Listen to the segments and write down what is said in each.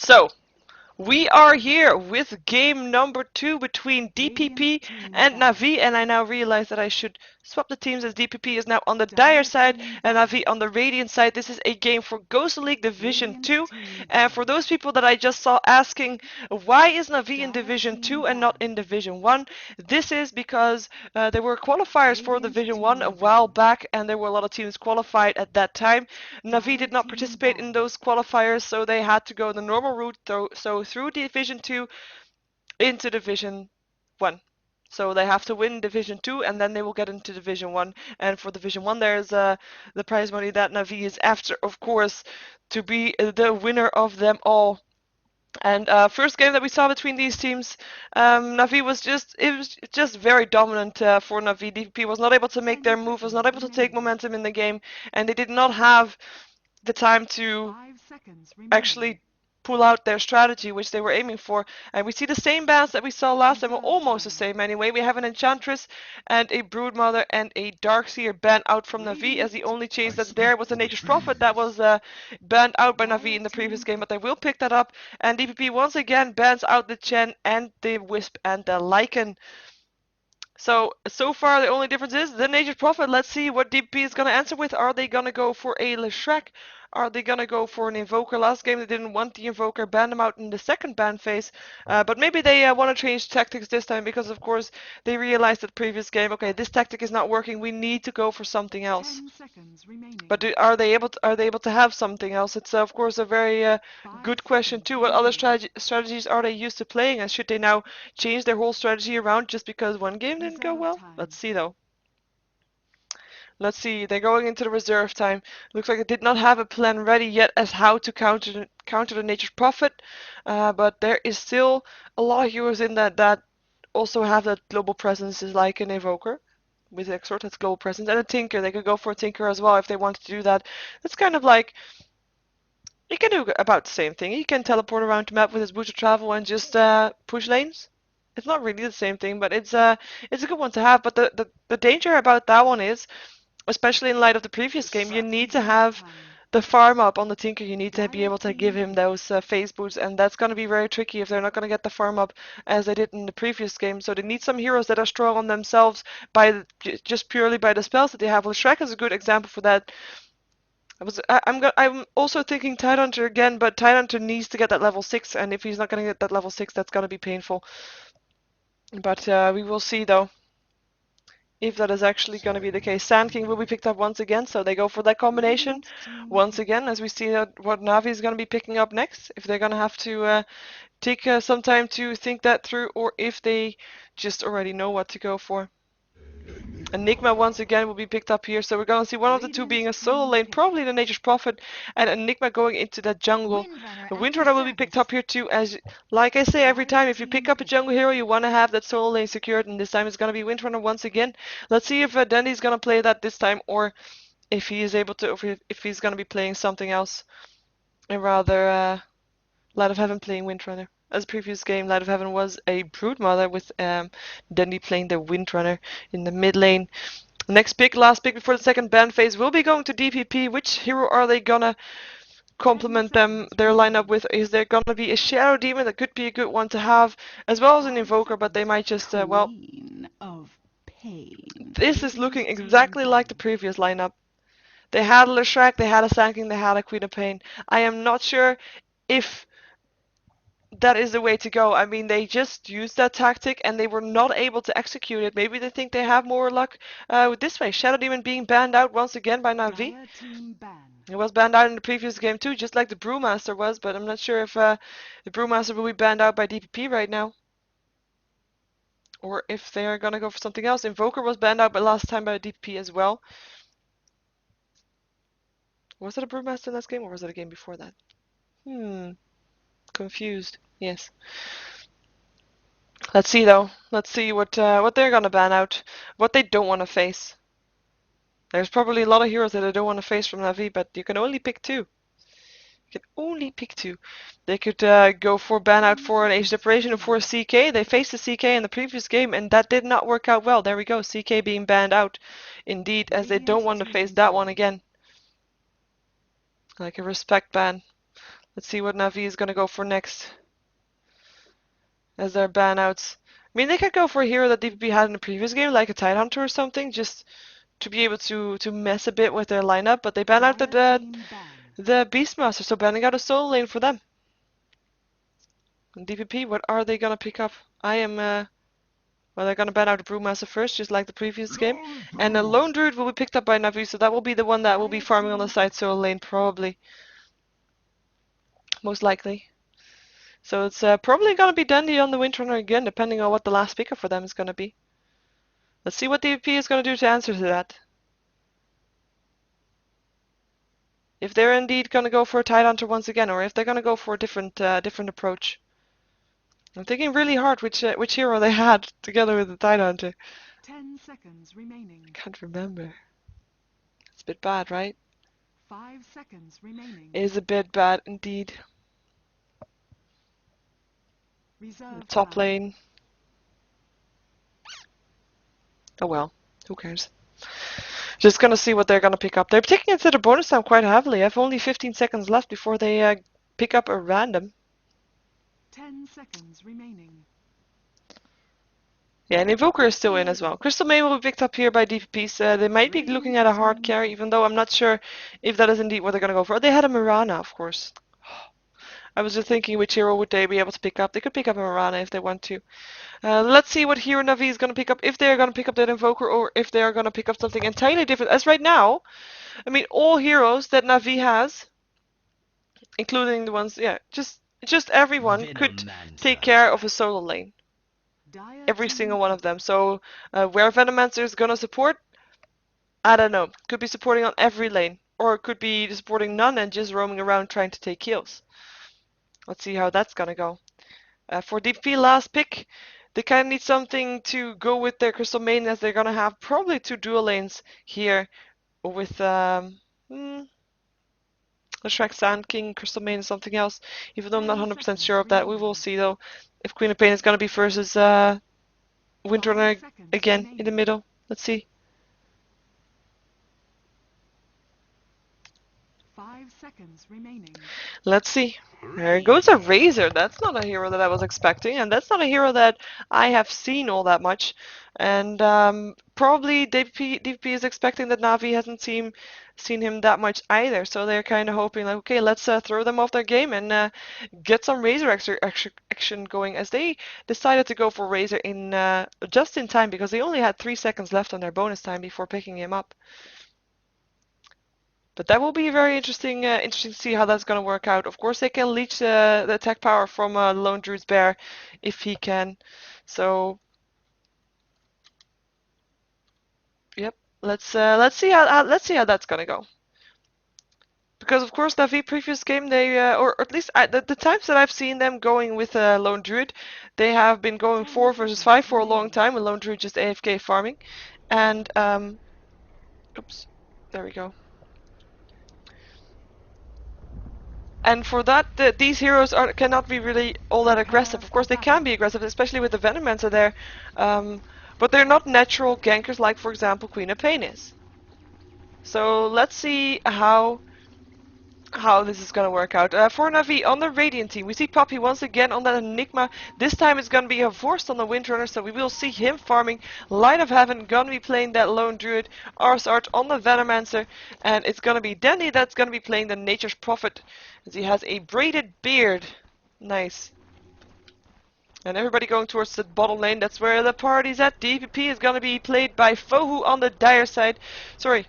So, we are here with game number 2 between DPP and Navi, and I now realize that I should swap the teams as DPP is now on the Dire side and Navi on the Radiant side. This is a game for GosuLeague Division 2, and for those people that I just saw asking why is Navi in Division 2 and not in Division 1, this is because there were qualifiers for Division 1 a while back, and there were a lot of teams qualified at that time. Navi did not participate in those qualifiers, so they had to go the normal route, so through Division 2 into Division 1. So they have to win Division 2 and then they will get into Division 1. And for Division 1 there's the prize money that Navi is after, of course, to be the winner of them all. And first game that we saw between these teams, Navi was just very dominant for Navi. DPP was not able to make their move, was not able to take momentum in the game, and they did not have the time to actually pull out their strategy, which they were aiming for. And we see the same bans that we saw last time, or almost the same anyway. We have an Enchantress and a Broodmother and a Darkseer banned out from Navi, as the only change that's there was the Nature's Prophet that was banned out by Navi in the previous game, but they will pick that up. And DPP once again bans out the Chen and the Wisp and the Lycan. So far the only difference is the Nature's Prophet. Let's see what DPP is going to answer with. Are they going to go for a Leshrac? Are they gonna go for an Invoker? Last game they didn't want the Invoker, banned them out in the second ban phase, but maybe they want to change tactics this time because of course they realized that previous game, okay, this tactic is not working, we need to go for something else. But are they able to have something else? It's of course a very good question too. What other strategies are they used to playing, and should they now change their whole strategy around just because one game didn't go well? Let's see though. Let's see, they're going into the reserve time. Looks like they did not have a plan ready yet as how to counter the Nature's Prophet, but there is still a lot of heroes in that also have that global presence, is like an Evoker with Exort, that's global presence, and a Tinker. They could go for a Tinker as well if they wanted to do that. It's kind of like, you can do about the same thing. He can teleport around the map with his boots of travel and just push lanes. It's not really the same thing, but it's a good one to have. But the danger about that one is, especially in light of the previous game, you need to have the farm up on the Tinker. You need to be able to give him those phase boots, and that's going to be very tricky if they're not going to get the farm up as they did in the previous game. So they need some heroes that are strong on themselves by just purely by the spells that they have. Well, Shrek is a good example for that. I'm also thinking Tidehunter again, but Tidehunter needs to get that level 6, and if he's not going to get that level 6, that's going to be painful. But we will see though if that is actually going to be the case. Sand King will be picked up once again, so they go for that combination once again, as we see what Navi is going to be picking up next, if they're going to have to take some time to think that through, or if they just already know what to go for. Enigma once again will be picked up here, so we're going to see one of the two being a solo lane, probably the Nature's Prophet, and Enigma going into that jungle. The Windrunner will be picked up here too, as like I say every time, if you pick up a jungle hero, you want to have that solo lane secured, and this time it's going to be Windrunner once again. Let's see if Dandy's going to play that this time, or if he is able to, if he's going to be playing something else, and rather Light of Heaven playing Windrunner. As previous game, Light of Heaven was a Broodmother with Dandy playing the Windrunner in the mid lane. Next pick, last pick before the second ban phase, will be going to DPP. Which hero are they gonna complement their lineup with? Is there gonna be a Shadow Demon? That could be a good one to have, as well as an Invoker, but they might just, well... This is looking exactly like the previous lineup. They had a Leshrac, they had a Sand King, they had a Queen of Pain. I am not sure if that is the way to go. I mean, they just used that tactic and they were not able to execute it. Maybe they think they have more luck with this way. Shadow Demon being banned out once again by Navi. It was banned out in the previous game too, just like the Brewmaster was, but I'm not sure if the Brewmaster will be banned out by DPP right now. Or if they're gonna go for something else. Invoker was banned out last time by DPP as well. Was it a Brewmaster last game, or was it a game before that? Confused. Yes. Let's see though. Let's see what they're gonna ban out. What they don't want to face. There's probably a lot of heroes that they don't want to face from Navi, but you can only pick two. You can only pick two. They could go for ban out for an Age Separation or for a CK. They faced the CK in the previous game and that did not work out well. There we go. CK being banned out. Indeed, as they don't want to face that one again. Like a respect ban. Let's see what Navi is gonna go for next as their ban outs. I mean, they could go for a hero that DPP had in the previous game, like a Tidehunter or something, just to be able to mess a bit with their lineup. But they ban out the Beastmaster, so banning out a solo lane for them. And DPP, what are they gonna pick up? I am well, they're gonna ban out the Brewmaster first, just like the previous game. And the Lone Druid will be picked up by Navi, so that will be the one that will be farming on the side solo lane, probably. Most likely. So it's probably gonna be Dandy on the Windrunner again, depending on what the last pickup for them is gonna be. Let's see what DPP is gonna do to answer to that. If they're indeed gonna go for a Tidehunter once again, or if they're gonna go for a different approach. I'm thinking really hard which hero they had together with the Tidehunter. 10 seconds remaining. I can't remember. It's a bit bad, right? 5 seconds remaining. It is a bit bad indeed. Top lane. Oh well, who cares? Just gonna see what they're gonna pick up. They're taking it to the bonus time quite heavily. I have only 15 seconds left before they pick up a random. 10 seconds remaining. Yeah, and Invoker is still in as well. Crystal Main will be picked up here by DPPs. They might be looking at a hard carry, even though I'm not sure if that is indeed what they're gonna go for. Oh, they had a Mirana, of course. I was just thinking which hero would they be able to pick up. They could pick up a Mirana if they want to. Let's see what hero Navi is going to pick up, if they're going to pick up that Invoker or if they are going to pick up something entirely different. As right now, I mean, all heroes that Navi has, including the ones, yeah, just everyone could take care of a solo lane. Every single one of them. So where Venomancer is going to support, I don't know. Could be supporting on every lane. Or it could be supporting none and just roaming around trying to take kills. Let's see how that's gonna go. For DP last pick, they kind of need something to go with their Crystal Maiden, as they're gonna have probably 2 dual lanes here with Leshrac Sand King, Crystal Maiden, something else. Even though I'm not 100% sure of that, we will see though if Queen of Pain is gonna be versus Windrunner again in the middle. Let's see. 5 seconds remaining. Let's see. There goes a Razor. That's not a hero that I was expecting, and that's not a hero that I have seen all that much. And probably DPP is expecting that Navi hasn't seen him that much either. So they're kind of hoping, like, okay, let's throw them off their game and get some Razor action going, as they decided to go for Razor in just in time, because they only had 3 seconds left on their bonus time before picking him up. But that will be very interesting to see how that's going to work out. Of course, they can leech the attack power from Lone Druid's Bear if he can. So, yep. Let's see how that's going to go. Because of course, Navi previous game they or at least the times that I've seen them going with Lone Druid, they have been going 4 versus 5 for a long time, with Lone Druid just AFK farming, and oops, there we go. And for that, these heroes cannot be really all that aggressive. Of course, they can be aggressive, especially with the Venomancer there. But they're not natural gankers like, for example, Queen of Pain is. So let's see how this is going to work out. For Navi, on the Radiant team, we see Poppy once again on that Enigma. This time it's going to be a Vorst on the Windrunner, so we will see him farming. Light of Heaven going to be playing that Lone Druid. Arsart on the Venomancer, and it's going to be Dandy that's going to be playing the Nature's Prophet, as he has a braided beard. Nice. And everybody going towards the bottom lane. That's where the party's at. DPP is going to be played by Fohu on the Dire side. Sorry.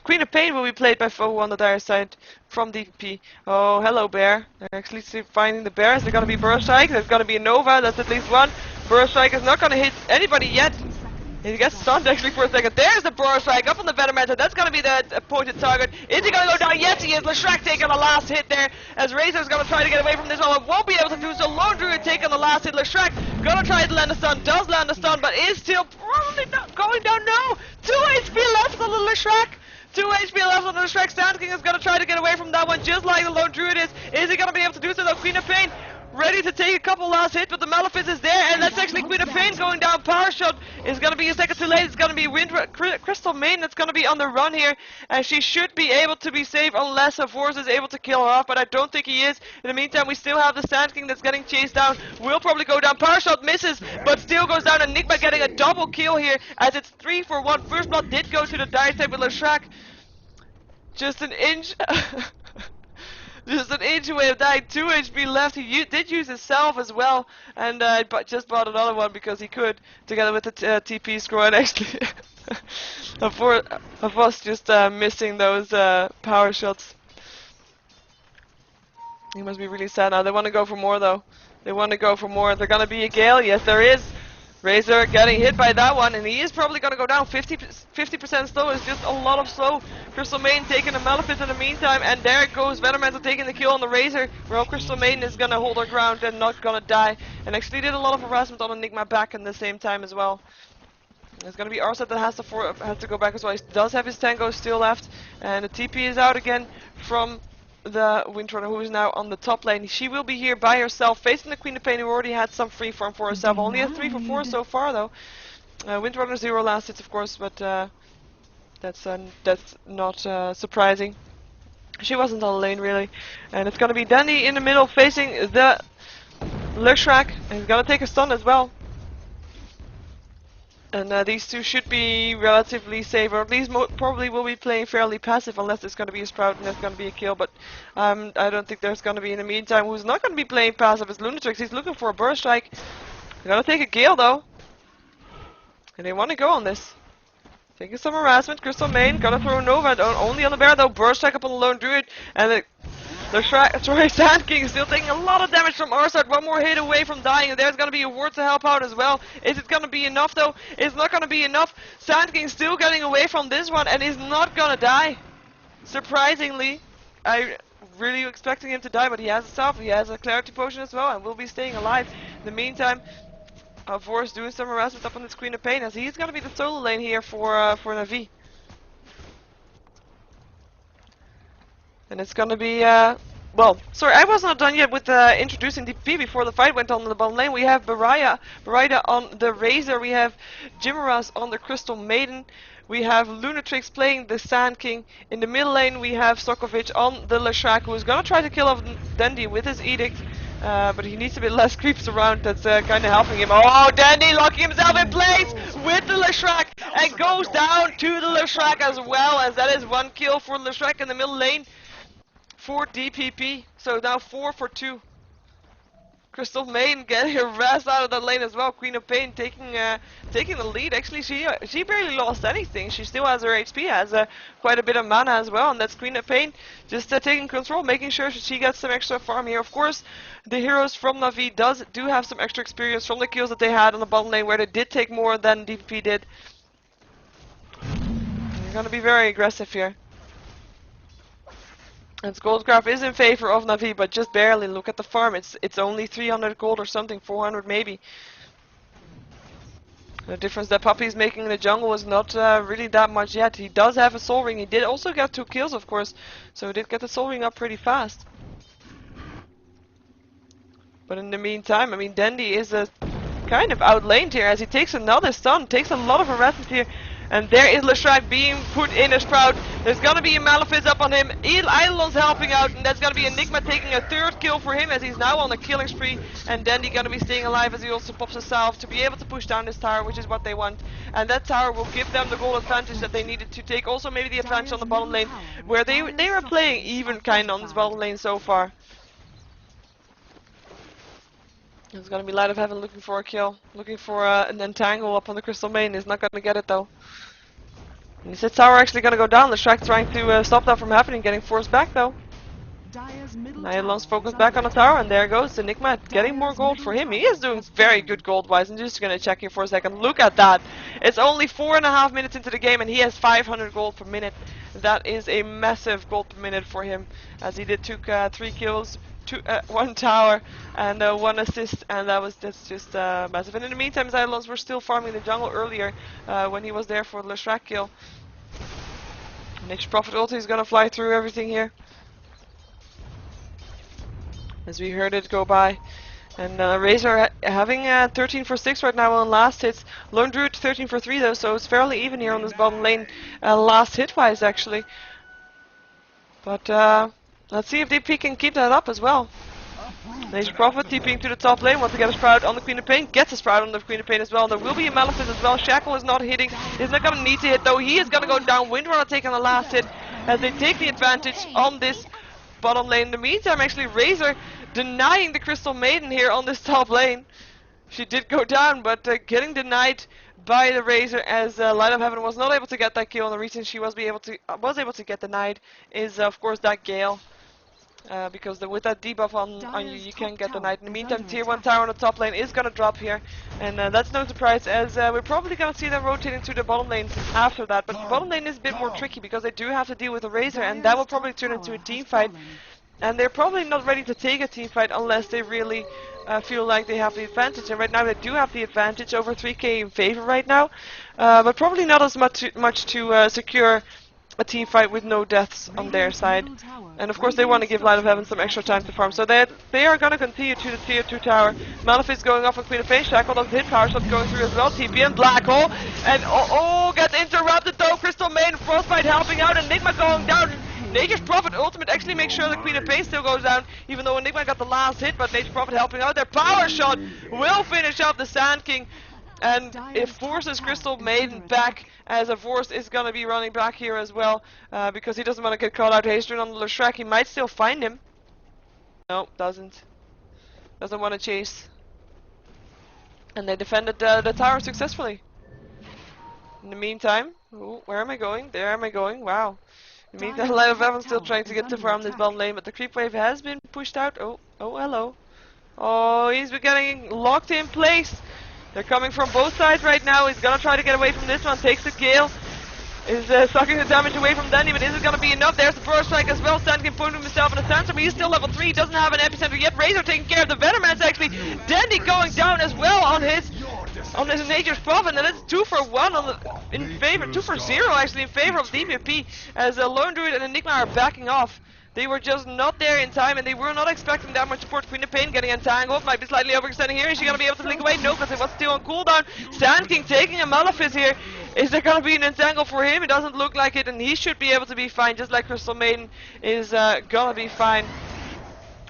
Queen of Pain will be played by Fohu on the Dire side from DPP. Oh, hello, Bear. They're actually finding the Bears. They're going to be Burst Strike. There's going to be a Nova. That's at least one. Burst Strike is not going to hit anybody yet. He gets stunned actually for a second. There's the Burst Strike up on the Venomancer. That's going to be the appointed target. Is he going to go down? Yes, he is. Leshrac taking the last hit there, as Razor's going to try to get away from this one, but won't be able to do so. Lone Druid taking the last hit. Leshrac going to try to land a stun. Does land a stun, but is still probably not going down. No! 2 HP left on the Leshrac. 2 HP left on the Leshrac. Sand King is going to try to get away from that one, just like the Lone Druid is. Is he going to be able to do so though? Queen of Pain ready to take a couple last hits, but the Malefice is there, and that's actually Queen of Pain going down. Power Shot is going to be a second too late. It's going to be Crystal Maiden that's going to be on the run here, and she should be able to be safe unless a Force is able to kill her off, but I don't think he is. In the meantime, we still have the Sand King that's getting chased down. Will probably go down. Power Shot misses, but still goes down. Enigma getting a double kill here, as it's 3 for 1. First blood did go to the dire side with Leshrac. Just an inch. Just an inch away of dying. 2 HP left. He did use his self as well, and just bought another one because he could, together with the TP scroll. And actually, of us just missing those power shots. He must be really sad now. They want to go for more though. They want to go for more. They're gonna be a Gale. Yes, there is. Razor getting hit by that one, and he is probably going to go down. 50% slow is just a lot of slow. Crystal Maiden taking a Malefice in the meantime, and there goes Venommancer taking the kill on the Razor. Well, Crystal Maiden is going to hold her ground and not going to die, and actually did a lot of harassment on Enigma back in the same time as well. It's going to be Arset that has to go back as well. He does have his Tango still left, and the TP is out again from the Windrunner, who is now on the top lane. She will be here by herself, facing the Queen of Pain, who already had some free farm for herself. Only a 3 for 4 so far, though. Windrunner 0 last hits, of course, but that's not surprising. She wasn't on the lane, really. And it's going to be Dandy in the middle, facing the Leshrac, and he's going to take a stun as well. And these two should be relatively safe, or at least probably will be playing fairly passive, unless there's going to be a Sprout and there's going to be a kill. But I don't think there's going to be in the meantime. Who's not going to be playing passive is Lunatrix. He's looking for a burst strike. They're going to take a Gale though, and they want to go on this. Taking some harassment. Crystal Maiden gonna throw Nova only on the bear though. Burst strike up on the lone druid, and the Sand King still taking a lot of damage from Arsart. One more hit away from dying, and there's going to be a ward to help out as well. Is it going to be enough though? It's not going to be enough. Sand King still getting away from this one and is not going to die. Surprisingly, I really expecting him to die, but he has a self, he has a clarity potion as well, and will be staying alive. In the meantime, Force doing some harassment up on the Queen of Pain, as he's going to be the solo lane here for Navi. And it's gonna be, well, sorry, I was not done yet with introducing DPP before the fight went on in the bottom lane. We have Baraya on the Razor, we have Jimmeras on the Crystal Maiden, we have Lunatrix playing the Sand King. In the middle lane we have Sokovic on the Leshrac, who is gonna try to kill off Dandy with his Edict. But he needs a bit less creeps around, that's kind of helping him. Oh, Dandy locking himself in place with the Leshrac, and goes down to the Leshrac as well, as that is 1 kill for Leshrac in the middle lane. For DPP, so now 4 for 2. Crystal Maiden getting harassed out of that lane as well. Queen of Pain taking the lead. Actually, she barely lost anything. She still has her HP, has quite a bit of mana as well, and that's Queen of Pain just taking control, making sure she gets some extra farm here. Of course, the heroes from Navi do have some extra experience from the kills that they had on the bottom lane, where they did take more than DPP did. They're gonna be very aggressive here. And Goldcraft is in favor of Navi, but just barely. Look at the farm, it's only 300 gold or something, 400 maybe. The difference that Puppy is making in the jungle is not really that much yet. He does have a soul ring, he did also get 2 kills of course, so he did get the soul ring up pretty fast. But in the meantime, I mean, Dandy is kind of outlaned here, as he takes another stun, takes a lot of harassment here. And there is Leshrac being put in a Sprout. There's gonna be a Malefice up on him. Eidolon's helping out, and that's gonna be Enigma taking a 3rd kill for him, as he's now on a killing spree. And Dandy gonna be staying alive, as he also pops a salve to be able to push down this tower, which is what they want. And that tower will give them the goal advantage that they needed to take. Also maybe the advantage on the bottom lane, where they were playing even kind of on this bottom lane so far. It's gonna be Light of Heaven looking for a kill, looking for an entangle up on the Crystal Maiden. He's not gonna get it though. And he said tower actually gonna go down. Leshrac trying to stop that from happening, getting forced back though. Eidolon's focused back on the tower, and there goes Enigma getting more gold for him. He is doing very good gold wise. I'm just gonna check here for a second. Look at that. It's only 4.5 minutes into the game, and he has 500 gold per minute. That is a massive gold per minute for him, as he took 3 kills. 1 tower and 1 assist, and that's just massive. And in the meantime, Eidolons were still farming the jungle earlier when he was there for the Leshrac kill. Next Prophet ulti is gonna fly through everything here. as we heard it go by. And Razor having 13 for 6 right now on last hits. Lone Druid 13 for 3 though, so it's fairly even here on this bottom lane, last hit wise actually. But let's see if DP can keep that up as well. Nature Prophet TPing to the top lane, wants to get a Sprout on the Queen of Pain, gets a Sprout on the Queen of Pain as well. There will be a Malefice as well. Shackle is not hitting, he's not going to need to hit though. He is going to go down. Windrunner taking the last hit as they take the advantage on this bottom lane. In the meantime, actually, Razor denying the Crystal Maiden here on this top lane. She did go down, but getting denied by the Razor as Light of Heaven was not able to get that kill. And the reason she was able to get denied is, of course, that Gale. Because with that debuff on you, you can get denied. In the meantime, tier 1 tower on the top lane is going to drop here. And that's no surprise, as we're probably going to see them rotating to the bottom lanes after that. But the bottom lane is a bit more tricky because they do have to deal with the Razor, and that will probably turn into a team fight. And they're probably not ready to take a team fight unless they really feel like they have the advantage. And right now they do have the advantage, over 3k in favor right now. But probably not as much to secure a team fight with no deaths on their side. And of course they want to give Light of Heaven some extra time to farm. So they are going to continue to the tier 2 tower. Malefice going off on Queen of Pain. Shackle doesn't hit. Power Shot going through as well. TP and Black Hole. And gets interrupted though. Crystal Maiden, Frostbite helping out. Enigma going down. Nature's Prophet ultimate actually makes sure the Queen of Pain still goes down, even though Enigma got the last hit, but Nature's Prophet helping out. Their Power Shot will finish up the Sand King. And it forces Crystal Maiden back, as a Vorst is going to be running back here as well, because he doesn't want to get caught out. Haystern on the Shrek, he might still find him. No, doesn't. Doesn't want to chase. And they defended the tower successfully. In the meantime, where am I going? There am I going, wow. In the meantime, Light of Heaven still trying to get to farm this bottom lane, but the creep wave has been pushed out. Oh, hello. Oh, he's been getting locked in place. They're coming from both sides right now. He's gonna try to get away from this one. Takes the Gale. Is sucking the damage away from Danny, but is it gonna be enough? There's the Burst Strike as well. Sand can point himself in the Sandstorm. He's still level 3. He doesn't have an epicenter yet. Razor taking care of the Venomance actually. Dandy going down as well on his Nature's Prophet, and it's 2 for 1 in favor, 2 for 0 actually in favor of DPP, as Lone Druid and Enigma are backing off. They were just not there in time, and they were not expecting that much support. Queen of Pain getting entangled, might be slightly overextending here. Is she gonna be able to blink away? No, because it was still on cooldown. Sand King taking a Malefice here. Is there gonna be an entangle for him? It doesn't look like it, and he should be able to be fine, just like Crystal Maiden is gonna be fine.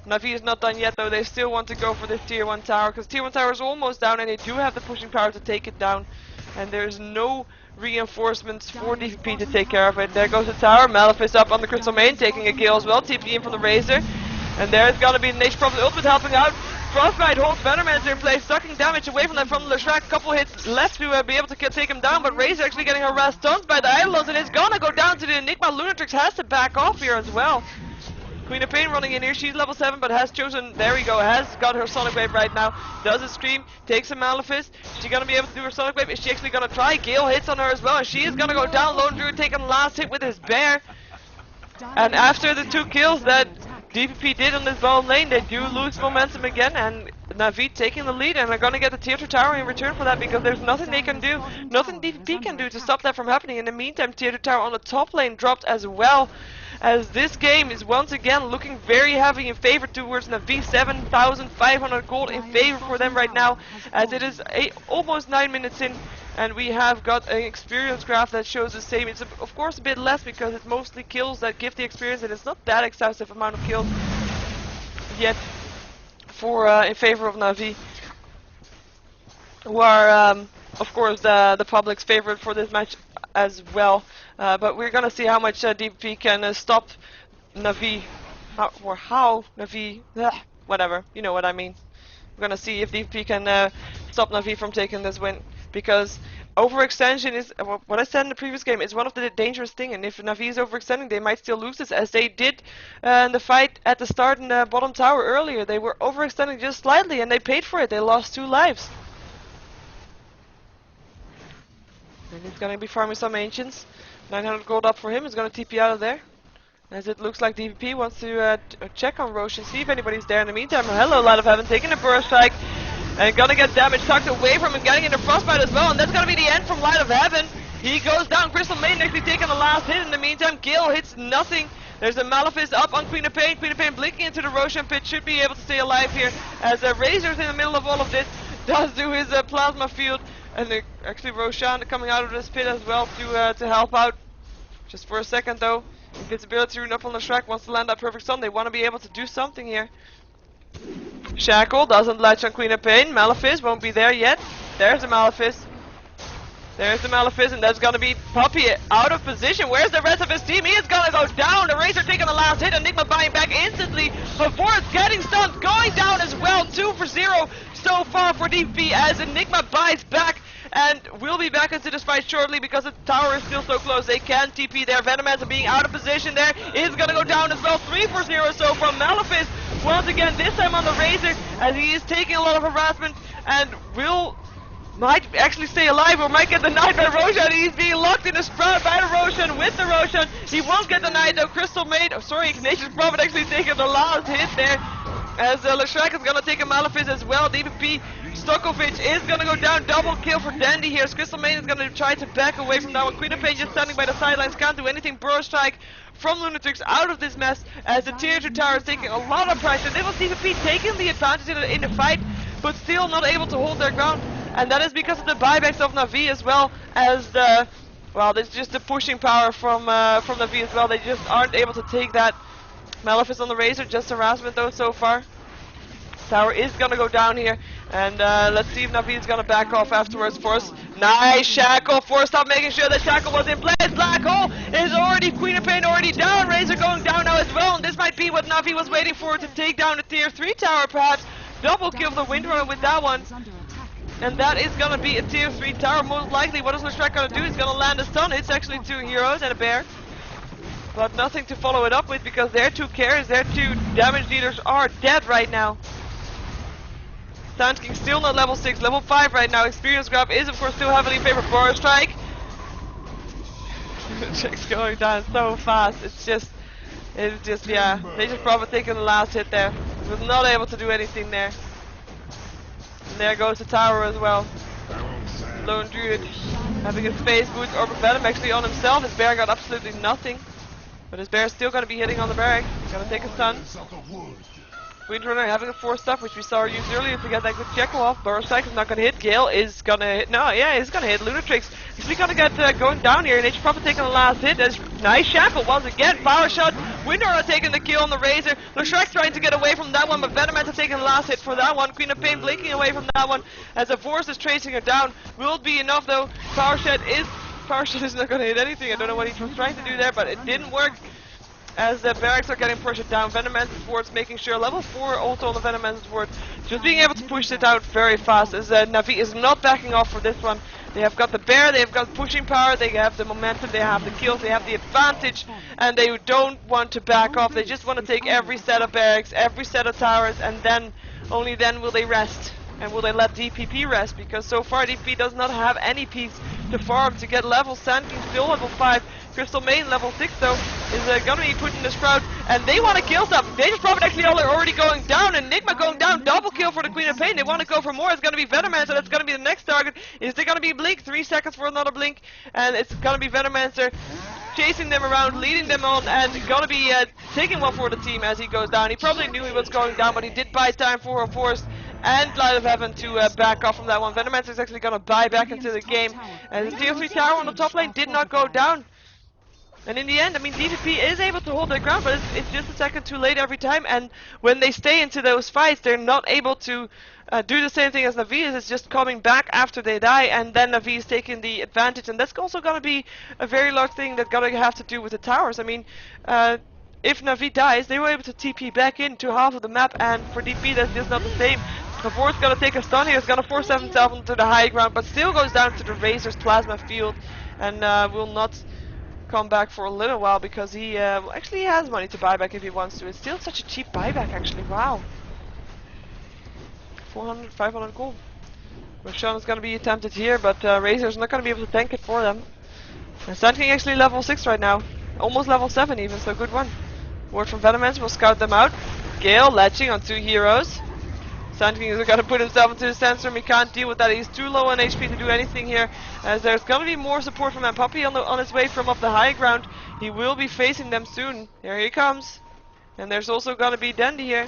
Navi is not done yet though. They still want to go for this tier 1 tower, because tier 1 tower is almost down, and they do have the pushing power to take it down. And there's no reinforcements for DPP to take care of it. There goes the tower. Malefice up on the Crystal Main, taking a kill as well. TP in from the Razor. And there's gonna be Nature Prophet ultimate helping out. Frostbite holds Venomancer in place, sucking damage away from them from the Shrek. Couple hits left to be able to take him down, but Razor actually getting harassed tons by the Eidolons, and it's gonna go down to the Enigma. Lunatrix has to back off here as well. Queen of Pain running in here, she's level 7, but has chosen, there we go, has got her Sonic Wave right now. Does a Scream, takes a Malefice. Is she gonna be able to do her Sonic Wave? Is she actually gonna try? Gale hits on her as well, and she is gonna go down. Lone Druid taking the last hit with his bear. And after the 2 kills that DPP did on this bottom lane, they do lose momentum again, and Navi taking the lead, and they're gonna get the tier 2 tower in return for that, because there's nothing they can do, nothing DPP can do to stop that from happening. In the meantime, tier 2 tower on the top lane dropped as well, as this game is once again looking very heavy in favor towards Navi. 7,500 gold in favor for them right now, as it is almost 9 minutes in, and we have got an experience graph that shows the same. It's of course a bit less because it's mostly kills that give the experience, and it's not that excessive amount of kills yet for in favor of Navi, who are of course the public's favorite for this match as well. But we're gonna see how much DPP can stop Navi, how Navi, whatever, you know what I mean. We're gonna see if DPP can stop Navi from taking this win, because overextension is, what I said in the previous game, is one of the dangerous things, and if Navi is overextending, they might still lose this, as they did in the fight at the start in the bottom tower earlier. They were overextending just slightly, and they paid for it. They lost 2 lives. And he's gonna be farming some Ancients. 900 gold up for him. He's gonna TP out of there, as it looks like DPP wants to check on Roche and see if anybody's there. In the meantime, hello, Light of Heaven taking a Burst Strike, and gonna get damage tucked away from him, getting into Frostbite as well, and that's gonna be the end from Light of Heaven. He goes down. Crystal Maiden actually taking the last hit. In the meantime, Gale hits nothing There's a Malefice up on Queen of Pain. Queen of Pain blinking into the Roshan pit, should be able to stay alive here. As Razor's in the middle of all of this, does do his plasma field. And actually Roshan coming out of this pit as well to help out. Just for a second though. Invincibility rune up on the Shrek, wants to land that perfect stun. They want to be able to do something here. Shackle doesn't latch on Queen of Pain. Malefice won't be there yet. There's the Malefice. There's the Malefice, and that's gonna be Puppy out of position. Where's the rest of his team? He is gonna go down. The Razor taking the last hit. Enigma buying back instantly. Force getting stunned, going down as well. 2 for 0 so far for DP as Enigma buys back. And we'll be back into this fight shortly because the tower is still so close. They can TP there. Venomancer being out of position there is gonna go down as well. 3 for 0 so from Malefice. Once again, this time on the Razor, as he is taking a lot of harassment and might actually stay alive or might get the Knight by Roshan. He's being locked in a Sprout by the Roshan with the Roshan. He won't get the Knight though. Crystal Maid, Ignatius Prophet actually taking the last hit there. As Leshrac is gonna take a Malefice as well. DPP Stokovic is gonna go down. Double kill for Dandy here. Crystal Maid is gonna try to back away from that one. Queen of Pain just standing by the sidelines, can't do anything. Burrow Strike from Lunatrix out of this mess as the tier 2 tower is taking a lot of pressure. It was DPP taking the advantage in the fight, but still not able to hold their ground. And that is because of the buybacks of Navi as well as there's just the pushing power from Navi as well. They just aren't able to take that. Malefice on the Razor, just harassment though so far. Tower is gonna go down here, and let's see if Navi is gonna back off afterwards. Force, nice Shackle. Force stop making sure that Shackle was in place. Black Hole is already, Queen of Pain already down. Razor going down now as well, and this might be what Navi was waiting for to take down the tier 3 tower perhaps. Double kill the Windrunner with that one. And that is gonna be a tier 3 tower most likely. What is Leshrac gonna do? He's gonna land a stun. It's actually 2 heroes and a bear. But nothing to follow it up with because their 2 carries, their 2 damage dealers are dead right now. Sand King still not level 6, level 5 right now. Experience grab is of course still heavily in favor of Burrow Strike. Jack's going down so fast. It's just yeah. They just probably taking the last hit there. Was not able to do anything there. And there goes the tower as well. Lone Druid having a space boost. Orb of Venom actually on himself. His bear got absolutely nothing. But his bear is still going to be hitting on the barrack. Gonna take a stun. Windrunner having a 4-stuff, which we saw use earlier to get that good Jekyll off. Burrow Strike is not going to hit. Gale is going to hit. No, yeah, he's going to hit. Lunatrix is going to get going down here. And H probably taking the last hit. That's nice Shackle once again. Power shot. Windrunner taking the kill on the Razor. Leshrac trying to get away from that one, but Venomancer taking the last hit for that one. Queen of Pain blinking away from that one as the Force is tracing her down. Will be enough though. Power shot is not going to hit anything. I don't know what he was trying to do there, but it didn't work. As the barracks are getting pressured down, Venomancer's wards making sure level 4 also on the Venomancer's ward, just being able to push it out very fast as Navi is not backing off for this one. They have got the bear, they have got pushing power, they have the momentum, they have the kills, they have the advantage, and they don't want to back off. They just want to take every set of barracks, every set of towers, and then, only then will they rest. And will they let DPP rest? Because so far DPP does not have any peaks to farm to get level. Sand King still level 5. Crystal Main level 6 though is gonna be put in the Sprout. And they want to kill stuff. Dangerous Prophet actually already going down. Enigma going down. Double kill for the Queen of Pain. They want to go for more. It's gonna be Venomancer. That's gonna be the next target. Is there gonna be Blink? 3 seconds for another Blink. And it's gonna be Venomancer chasing them around, leading them on, and gonna be taking one for the team as he goes down. He probably knew he was going down, but he did buy time for a Force and Light of Heaven to back off from that one. Venomancer is actually gonna buy back into the game. And the tier 3 tower on the top lane did not go down. And in the end, I mean, DPP is able to hold their ground, but it's just a second too late every time. And when they stay into those fights, they're not able to do the same thing as Navi is. It's just coming back after they die, and then Navi is taking the advantage. And that's also going to be a very large thing that's going to have to do with the towers. I mean, if Navi dies, they were able to TP back into half of the map, and for DP that's just not the same. Kavor's going to take a stun here, he's going to force himself onto the high ground, but still goes down to the Razor's plasma field, and will not come back for a little while because he actually has money to buy back if he wants to. It's still such a cheap buyback actually, wow. 400, 500 gold. Roshan is going to be attempted here, but Razor's not going to be able to tank it for them. And Sand King actually level 6 right now. Almost level 7 even, so good one. Word from Venomancer will scout them out. Gale latching on 2 heroes. Sand King is gonna put himself into the sandstorm. He can't deal with that. He's too low on HP to do anything here. As there's gonna be more support from Puppy on his way from up the high ground. He will be facing them soon. Here he comes. And there's also gonna be Dandy here.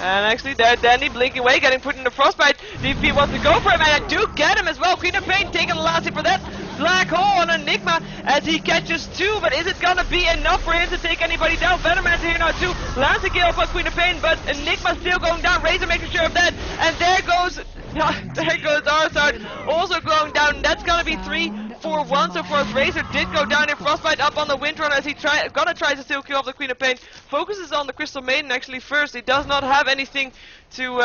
And actually there, Dandy blinking away, getting put in the frostbite. DP wants to go for him, and I do get him as well. Queen of Pain taking the last hit for that. Black hole on Enigma as he catches two, but is it gonna be enough for him to take anybody down? Venomman's here now too. Lands a kill for Queen of Pain, but Enigma still going down. Razor making sure of that, and there goes Arsard also going down. That's gonna be 3-4-1 so far. Razor did go down in frostbite up on the Windrunner as he gonna try to still kill off the Queen of Pain. Focuses on the Crystal Maiden actually first. He does not have anything to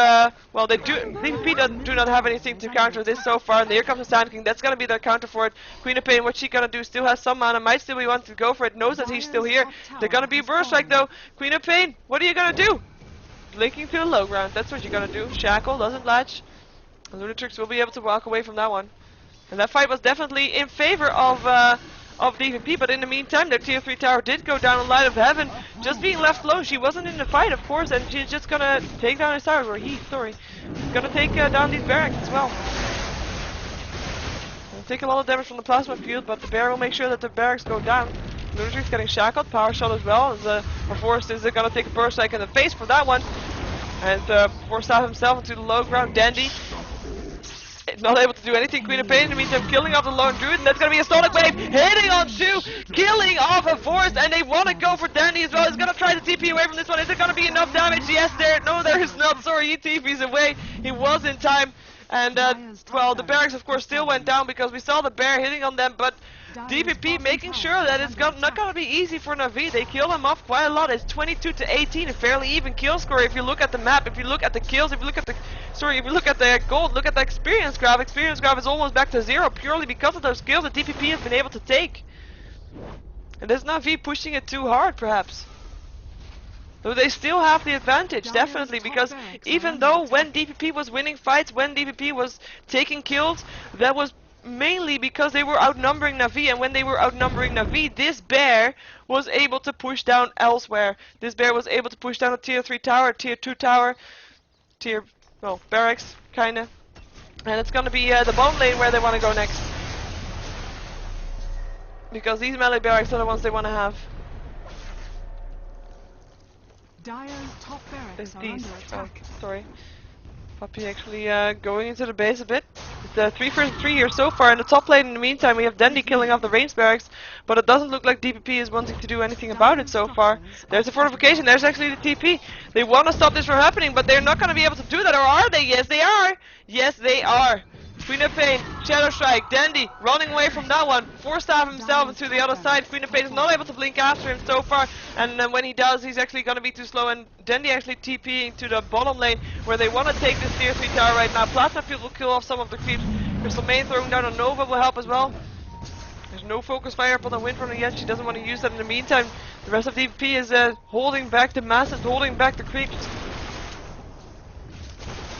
well, they do. DPP do not have anything to counter this so far. And here comes the Sand King. That's gonna be their counter for it. Queen of Pain, what's she gonna do? Still has some mana. Might still be wanting to go for it. Knows that he's still here. They're gonna be burst strike though. Queen of Pain, what are you gonna do? Blinking to the low ground. That's what you're gonna do. Shackle doesn't latch. Lunatrix will be able to walk away from that one. And that fight was definitely in favor of DPP, but in the meantime, their tier 3 tower did go down on Light of Heaven, just being left alone. She wasn't in the fight, of course, and she's just gonna take down his tower, or he's gonna take down these barracks as well. It'll take a lot of damage from the plasma field, but the bear will make sure that the barracks go down. Lunatrix getting shackled, power shot as well, as Forrest is gonna take a burst strike in the face for that one. And Forrest out himself into the low ground. Dandy not able to do anything. Queen of Pain in the meantime killing off the lone druid, and that's gonna be a sonic wave hitting on two, killing off a Forest, and they want to go for Dandy as well. He's gonna try to TP away from this one. Is it gonna be enough damage? Yes, there is not. Sorry, he TPs away. He was in time, and well, the barracks of course still went down because we saw the bear hitting on them, but DPP making sure that it's not gonna be easy for Navi. They kill him off quite a lot. It's 22-18, a fairly even kill score if you look at the map, if you look at the kills, if you look at the gold, look at the experience graph. Experience graph is almost back to 0 purely because of those kills that DPP has been able to take. And there's Navi pushing it too hard, perhaps. Though they still have the advantage, definitely, because even though when DPP was winning fights, when DPP was taking kills, that was mainly because they were outnumbering Navi, and when they were outnumbering Navi, this bear was able to push down elsewhere. This bear was able to push down a tier 3 tower, tier 2 tower, well, barracks, kinda. And it's gonna be the bottom lane where they want to go next. Because these melee barracks are the ones they want to have. Dire's top barracks are under attack. Sorry. Puppy actually going into the base a bit. It's 3 versus 3 here so far. In the top lane in the meantime we have Dandy killing off the range barracks, but it doesn't look like DPP is wanting to do anything about it so far. There's a fortification, there's actually the TP. They want to stop this from happening, but they're not going to be able to do that, or are they? Yes they are! Yes they are! Queen of Pain, Shadow Strike, Dandy running away from that one. Forstaff himself into the other side. Queen of Pain is not able to blink after him so far, and when he does, he's actually going to be too slow. And Dandy actually TPing to the bottom lane where they want to take this tier 3 tower right now. Plasma Field will kill off some of the creeps. Crystal Main throwing down a Nova will help as well. There's no focus fire up on the Windrunner yet. She doesn't want to use that in the meantime. The rest of DPP is holding back the masses, holding back the creeps.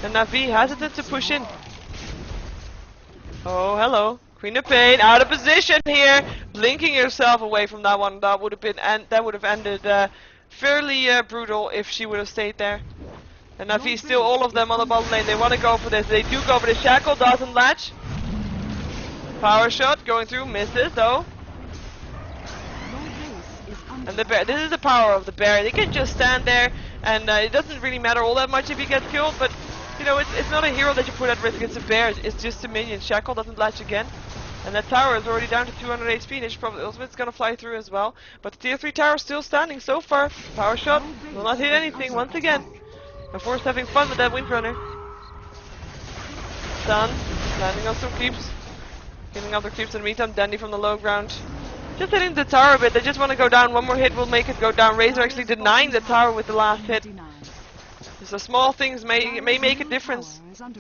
And Navi hesitant to push in. Oh, hello. Queen of Pain out of position here, blinking herself away from that one. That would have ended fairly brutal if she would have stayed there. And Navi still all of them on the bottom lane. They want to go for this. They do go for the shackle, doesn't latch. Power shot going through, misses though. And the bear. This is the power of the bear. They can just stand there, and it doesn't really matter all that much if he gets killed, but. You know, it's not a hero that you put at risk, it's a bear, it's just a minion. Shackle doesn't latch again. And that tower is already down to 200 HP, and probably ultimate's gonna fly through as well. But the tier 3 tower is still standing so far. Power shot will not hit anything once again. And Forrest having fun with that Windrunner. Stun, landing on some creeps. Killing other creeps in the meantime, Dandy from the low ground. Just hitting the tower a bit, they just want to go down. One more hit will make it go down. Razor actually denying the tower with the last hit. So small things may make a difference. And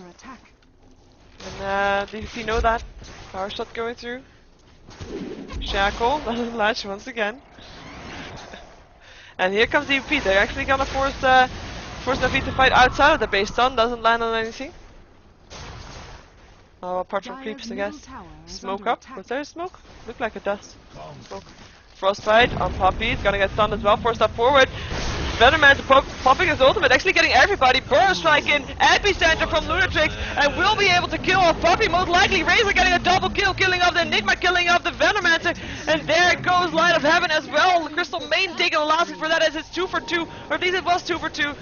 DPP know that. Power shot going through. Shackle doesn't latch once again. And here comes DPP. They're actually gonna force Navi to fight outside of the base. Stun doesn't land on anything. Oh, apart from creeps, I guess. Smoke up. Was there a smoke? Looked like a dust. Smoke. Frostbite on Puppy. It's gonna get stunned as well. Force up forward. Venomancer popping his ultimate, actually getting everybody. Burst strike in, epicenter from Lunatrix, and will be able to kill off Puppy, most likely. Razor getting a double kill, killing off the Enigma, killing off the Venomancer, and there goes Light of Heaven as well. Crystal Main taking the last hit for that as it's 2 for 2, or at least it was 2 for 2,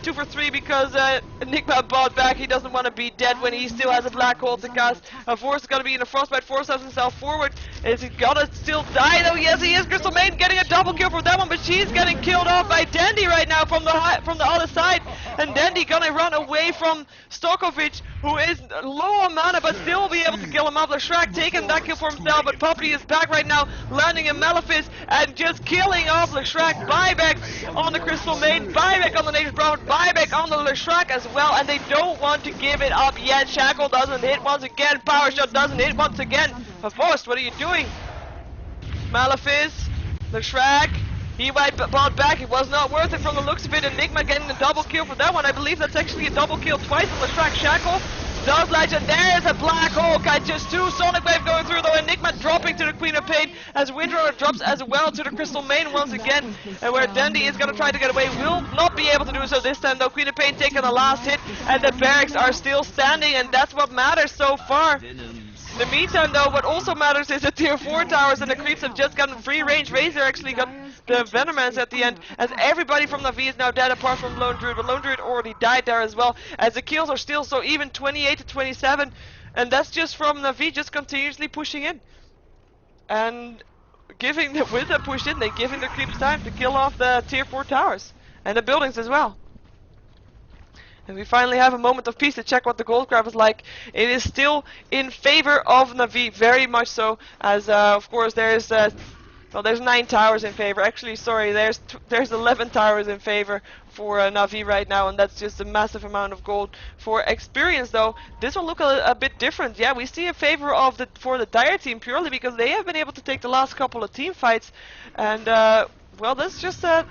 2 for 3 because Enigma bought back. He doesn't want to be dead when he still has a black hole to cast. Force is going to be in the frostbite, forces himself forward. Is he gonna still die though? Yes, he is. Crystal Maiden getting a double kill for that one, but she's getting killed off by Dandy right now from the other side. And Dandy gonna run away from Stokovic, who is low on mana, but still will be able to kill him off. Leshrac taking that kill for himself, but Puppy is back right now, landing in Malefice and just killing off Leshrac. Buyback on the Crystal Maiden, buyback on the Native Prophet, buyback on the Leshrac as well, and they don't want to give it up yet. Shackle doesn't hit once again, Power Shot doesn't hit once again. Forced, what are you doing? Malefice, Leshrac, he might bought back, it was not worth it from the looks of it. Enigma getting a double kill for that one. I believe that's actually a double kill twice on Leshrac. Shackle does legend, there's a Black Hole, just 2 Sonic Wave going through though. Enigma dropping to the Queen of Pain as Windrunner drops as well to the Crystal Main once again, and where Dandy is gonna try to get away, will not be able to do so this time though. Queen of Pain taking the last hit, and the barracks are still standing, and that's what matters so far. In the meantime though, what also matters is the tier 4 towers and the creeps have just gotten free range. Razor actually got the Venomance at the end, as everybody from Navi is now dead apart from Lone Druid, but Lone Druid already died there as well, as the kills are still so even, 28 to 27, and that's just from Navi just continuously pushing in. And giving the, with the push in, they're giving the creeps time to kill off the tier 4 towers, and the buildings as well. And we finally have a moment of peace to check what the gold graph is like. It is still in favor of Navi, very much so, as of course there's well, there's 9 towers in favor. Actually, sorry, there's 11 towers in favor for Navi right now, and that's just a massive amount of gold. For experience though, this will look a bit different. Yeah, we see a favor of for the Dire team purely because they have been able to take the last couple of team fights, and well, that's just that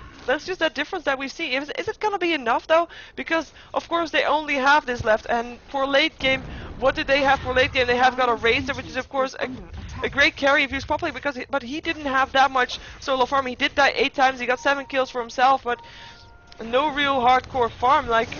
difference that we see. Is it gonna be enough though? Because of course they only have this left, and for late game, what did they have for late game? They have got a Razor, which is of course a great carry if used properly, because but he didn't have that much solo farm. He did die 8 times. He got 7 kills for himself, but no real hardcore farm like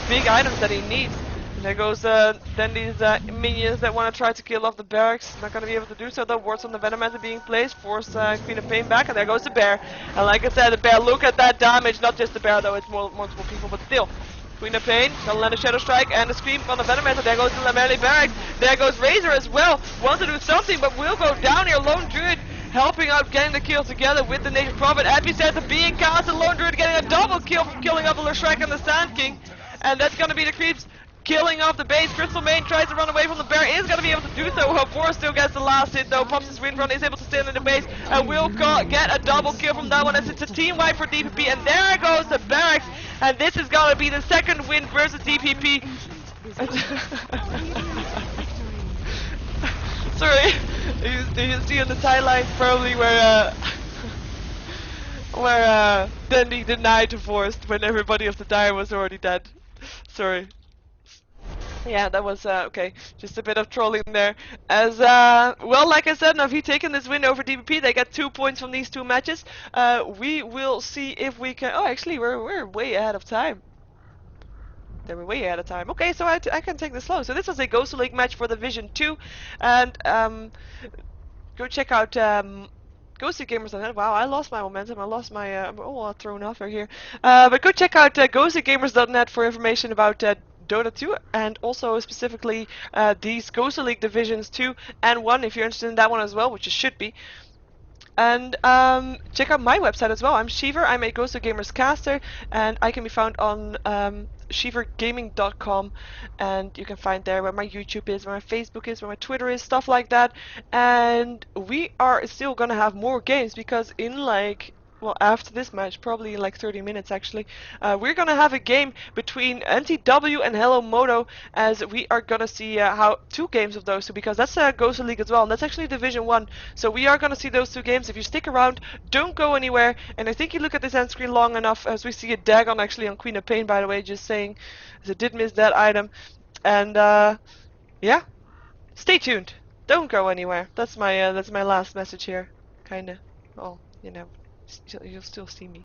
big items that he needs. And there goes then these minions that want to try to kill off the barracks. Not going to be able to do so though. Wards on the Venomancer being placed, force Queen of Pain back, and there goes the bear. And like I said, the bear, look at that damage. Not just the bear though, it's multiple people, but still. Queen of Pain, gonna land a Shadow Strike and a Scream on the Venomancer. There goes the Lamelli Barracks. There goes Razor as well. Wants to do something, but will go down here. Lone Druid helping out, getting the kill together with the Native Prophet. Epicenter being cast, and Lone Druid getting a double kill from killing off the Leshrac and the Sand King. And that's gonna be the creeps killing off the base. Crystal Main tries to run away from the bear, is going to be able to do so. Force still gets the last hit though. Pops his Windrunner, is able to stand in the base, and will get a double kill from that one as it's a team wipe for DPP. And there goes the barracks, and this is going to be the second win versus DPP. Sorry, you see on the timeline probably where Dandy denied to Forced when everybody of the Dire was already dead. Sorry. Yeah, that was okay. Just a bit of trolling there. As well, like I said, Navi taking this win over DPP. They get 2 points from these 2 matches. We will see if we can. Oh, actually, we're way ahead of time. They were way ahead of time. Okay, so I can take this slow. So this was a GosuLeague match for the Division 2, and go check out GosuGamers.net. Wow, I lost my momentum. I lost my I'm all thrown off right here. But go check out GosuGamers.net for information about Dota 2, and also specifically these GosuLeague Divisions 2 and 1 if you're interested in that one as well, which you should be. And check out my website as well. I'm Sheever, I'm a GosuGamers caster, and I can be found on SheeverGaming.com, and you can find there where my YouTube is, where my Facebook is, where my Twitter is, stuff like that. And we are still gonna have more games, because in like, well, after this match, probably in like 30 minutes actually, we're gonna have a game between NTW and Hello Moto, as we are gonna see how 2 games of those 2, because that's GosuLeague as well, and that's actually Division 1. So we are gonna see those 2 games. If you stick around, don't go anywhere. And I think you look at this end screen long enough, as we see a Dagon actually on Queen of Pain, by the way, just saying, as I did miss that item. And yeah, stay tuned. Don't go anywhere. That's my last message here, kinda. Well, you know. You'll still see me.